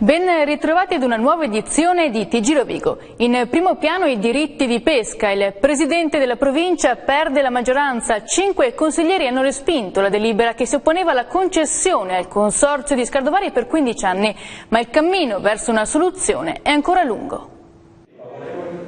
Ben ritrovati ad una nuova edizione di TG Rovigo. In primo piano i diritti di pesca. Il presidente della provincia perde la maggioranza. 5 consiglieri hanno respinto la delibera che si opponeva alla concessione al consorzio di Scardovari per 15 anni, ma il cammino verso una soluzione è ancora lungo.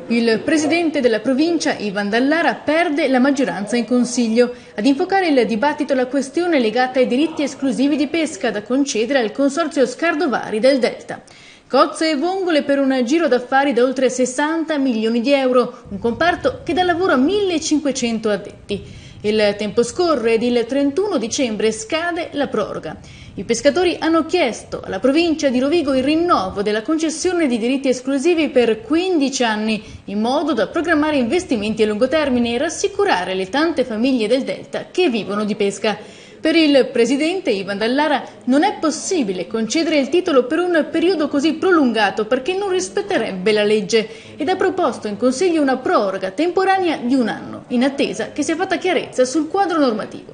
Il presidente della provincia, Ivan Dallara, perde la maggioranza in consiglio. Ad infocare il dibattito la questione legata ai diritti esclusivi di pesca da concedere al consorzio Scardovari del Delta. Cozze e vongole per un giro d'affari da oltre 60 milioni di euro, un comparto che dà lavoro a 1.500 addetti. Il tempo scorre ed il 31 dicembre scade la proroga. I pescatori hanno chiesto alla provincia di Rovigo il rinnovo della concessione di diritti esclusivi per 15 anni, in modo da programmare investimenti a lungo termine e rassicurare le tante famiglie del Delta che vivono di pesca. Per il presidente Ivan Dallara non è possibile concedere il titolo per un periodo così prolungato perché non rispetterebbe la legge ed ha proposto in consiglio una proroga temporanea di 1 anno, in attesa che sia fatta chiarezza sul quadro normativo.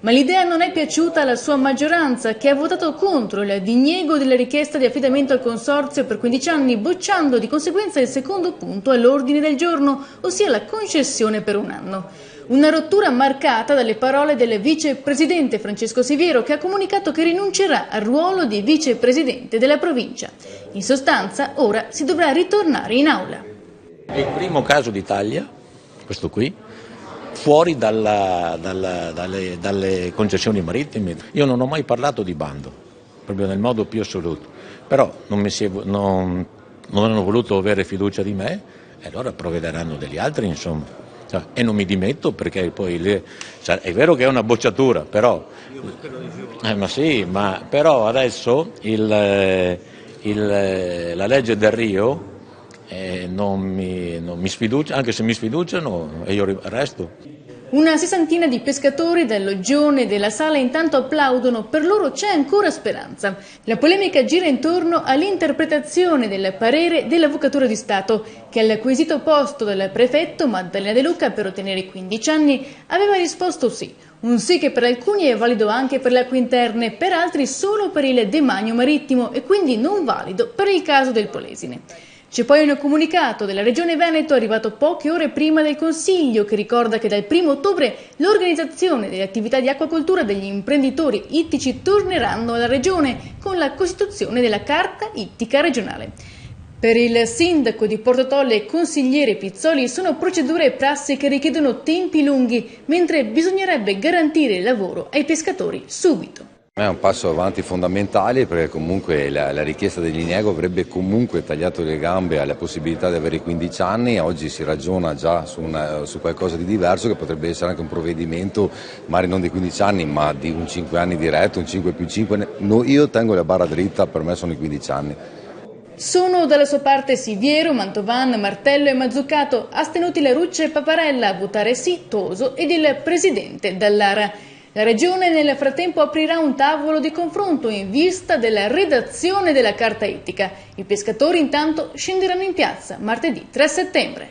Ma l'idea non è piaciuta alla sua maggioranza, che ha votato contro il diniego della richiesta di affidamento al consorzio per 15 anni, bocciando di conseguenza il secondo punto all'ordine del giorno, ossia la concessione per 1 anno. Una rottura marcata dalle parole del vicepresidente Francesco Siviero, che ha comunicato che rinuncerà al ruolo di vicepresidente della provincia. In sostanza, ora si dovrà ritornare in aula. È il primo caso d'Italia, questo qui, fuori dalle concessioni marittime. Io non ho mai parlato di bando, proprio nel modo più assoluto, però non hanno voluto avere fiducia di me e allora provvederanno degli altri, insomma. E non mi dimetto perché poi è vero che è una bocciatura, però però adesso la legge del Rio non mi sfiducia, anche se mi sfiduciano e io resto. Una sessantina di pescatori del Loggione e della Sala intanto applaudono, per loro c'è ancora speranza. La polemica gira intorno all'interpretazione del parere dell'Avvocatura di Stato, che al quesito posto dal prefetto Maddalena De Luca per ottenere 15 anni aveva risposto sì. Un sì che per alcuni è valido anche per le acque interne, per altri solo per il demanio marittimo e quindi non valido per il caso del Polesine. C'è poi un comunicato della Regione Veneto arrivato poche ore prima del Consiglio che ricorda che dal 1° ottobre l'organizzazione delle attività di acquacoltura degli imprenditori ittici torneranno alla Regione con la costituzione della Carta Ittica Regionale. Per il sindaco di Porto Tolle e consigliere Pizzoli sono procedure e prassi che richiedono tempi lunghi, mentre bisognerebbe garantire il lavoro ai pescatori subito. È un passo avanti fondamentale perché comunque la richiesta del diniego avrebbe comunque tagliato le gambe alla possibilità di avere 15 anni, oggi si ragiona già su qualcosa di diverso che potrebbe essere anche un provvedimento magari non di 15 anni ma di un 5 anni diretto, un 5 più 5, io tengo la barra dritta, per me sono i 15 anni. Sono dalla sua parte Siviero, Mantovan, Martello e Mazzucato, astenuti la Ruccia e Paparella, a votare sì Toso ed il presidente Dallara. La Regione nel frattempo aprirà un tavolo di confronto in vista della redazione della Carta Ittica. I pescatori intanto scenderanno in piazza martedì 3 settembre.